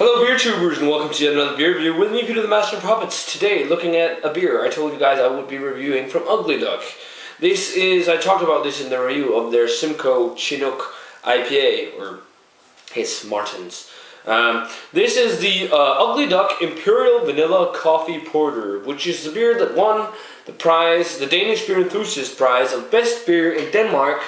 Hello beer tubers and welcome to yet another beer review with me, Peter the Master of Puppets. Today looking at a beer I told you guys I would be reviewing from Ugly Duck. This is, I talked about this in the review of their Simcoe Chinook IPA, or Hiss Martins. This is the Ugly Duck Imperial Vanilla Coffee Porter, which is the beer that won the prize, the Danish Beer Enthusiast Prize of Best Beer in Denmark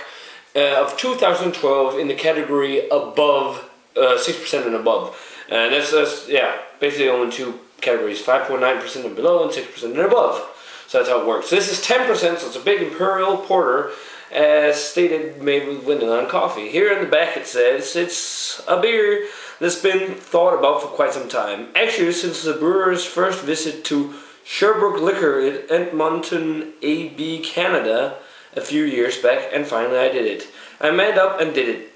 of 2012 in the category above 6% and above. And that's yeah, basically only two categories, 5.9% and below and 6% and above. So that's how it works. So this is 10%, so it's a big imperial porter, as stated, made with vanilla and coffee. Here in the back it says it's a beer that's been thought about for quite some time. Actually, since the brewer's first visit to Sherbrooke Liquor in Edmonton, Aaby, Canada, a few years back, and finally I did it. I manned up and did it.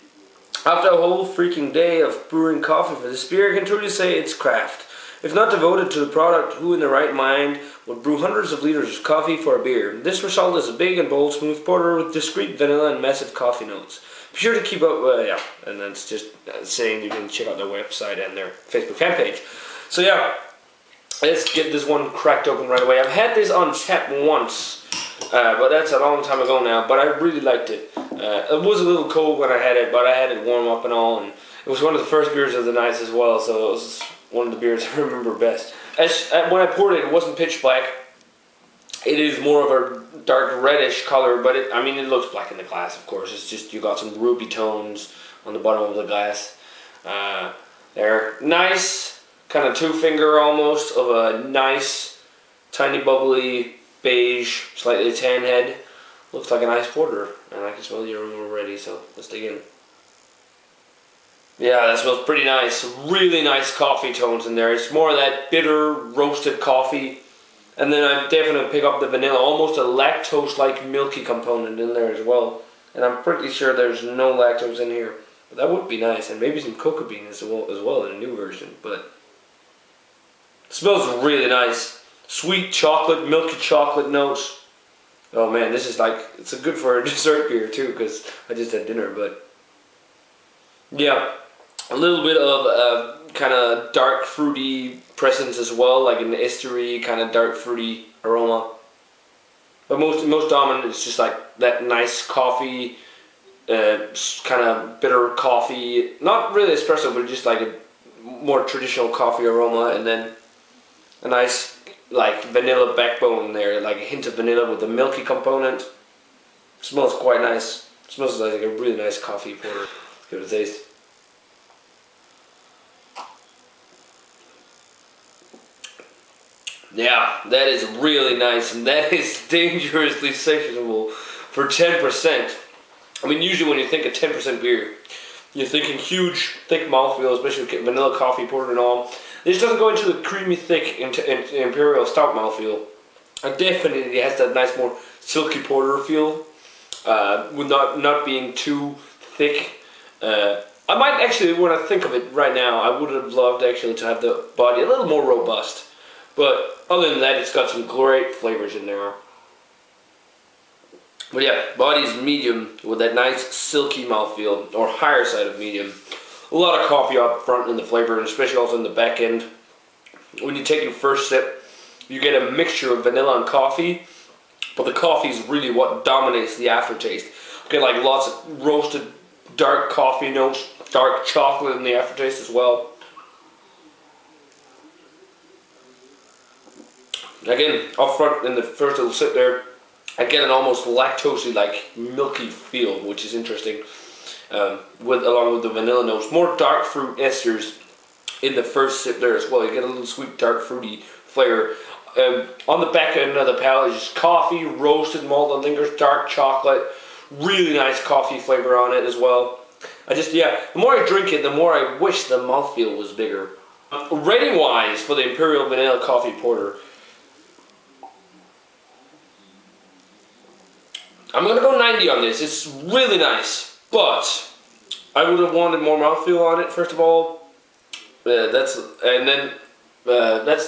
After a whole freaking day of brewing coffee for this beer, I can truly say it's craft. If not devoted to the product, who in their right mind would brew hundreds of liters of coffee for a beer? This result is a big and bold smooth porter with discreet vanilla and massive coffee notes. Be sure to keep up, yeah, and that's just saying you can check out their website and their Facebook fan page. So yeah, let's get this one cracked open right away. I've had this on tap once, but that's a long time ago now, but I really liked it. It was a little cold when I had it, but I had it warm up and all, and it was one of the first beers of the night as well, so it was one of the beers I remember best. When I poured it, it wasn't pitch black. It is more of a dark reddish color, but it looks black in the glass, of course. It's just, you got some ruby tones on the bottom of the glass. They're nice, kind of two-finger almost, of a nice, tiny, bubbly, beige, slightly tan head. Looks like a nice porter, and I can smell the aroma already, so let's dig in. Yeah, that smells pretty nice. Really nice coffee tones in there. It's more of that bitter, roasted coffee. And then I definitely pick up the vanilla, almost a lactose-like milky component in there as well. And I'm pretty sure there's no lactose in here. But that would be nice, and maybe some cocoa bean as well in a new version. But it smells really nice. Sweet chocolate, milky chocolate notes. Oh man, this is like, it's good for a dessert beer too, because I just had dinner, but yeah, a little bit of kind of dark fruity presence as well, like an estery kind of dark fruity aroma. But most dominant is just like that nice coffee, kind of bitter coffee, not really espresso, but just like a more traditional coffee aroma, and then a nice like vanilla backbone there, like a hint of vanilla with a milky component. Smells quite nice. Smells like a really nice coffee porter. Give it a taste. Yeah, that is really nice, and that is dangerously sessionable for 10%. I mean, usually when you think of 10% beer, you're thinking huge, thick mouthfeel, especially with vanilla coffee porter and all. This doesn't go into the creamy, thick Imperial stout mouthfeel. It definitely has that nice, more silky porter feel, with not being too thick. I might actually, when I think of it right now, I would have loved actually to have the body a little more robust. But other than that, it's got some great flavors in there. But yeah, body's medium with that nice silky mouthfeel, or higher side of medium. A lot of coffee up front in the flavor, and especially also in the back end. When you take your first sip, you get a mixture of vanilla and coffee, but the coffee is really what dominates the aftertaste. You get like lots of roasted dark coffee notes, dark chocolate in the aftertaste as well. Again, up front in the first little sip there, I get an almost lactosey, like milky feel, which is interesting. Along with the vanilla notes, more dark fruit esters in the first sip there as well. You get a little sweet, dark, fruity flavor. On the back end of the palate is just coffee, roasted malt that lingers, dark chocolate, really nice coffee flavor on it as well. The more I drink it, the more I wish the mouthfeel was bigger. Rating wise for the Imperial Vanilla Coffee Porter, I'm gonna go 90 on this. It's really nice, but I would have wanted more mouthfeel on it. First of all, that's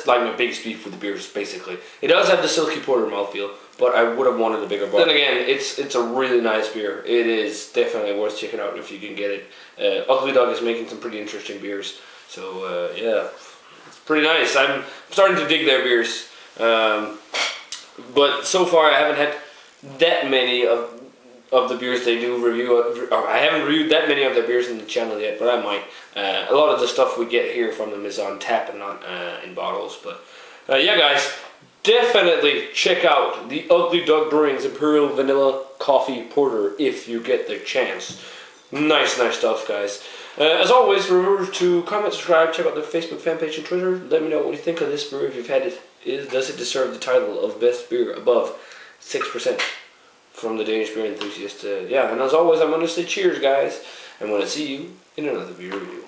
like my biggest beef with the beers. Basically, it does have the silky porter mouthfeel, but I would have wanted a bigger bottle. Then again, it's a really nice beer. It is definitely worth checking out if you can get it. Ugly Dog is making some pretty interesting beers. So yeah, it's pretty nice. I'm starting to dig their beers, but so far I haven't had that many of the beers they do review. Or I haven't reviewed that many of their beers in the channel yet, but I might. A lot of the stuff we get here from them is on tap and not in bottles. But yeah, guys, definitely check out the Ugly Duck Brewing's Imperial Vanilla Coffee Porter if you get the chance. Nice stuff, guys. As always, remember to comment, subscribe, check out their Facebook fan page and Twitter. Let me know what you think of this brew if you've had it. Does it deserve the title of best beer above 6% from the Danish Beer Enthusiast? Yeah, and as always, I'm going to say cheers, guys. I'm going to see you in another beer review.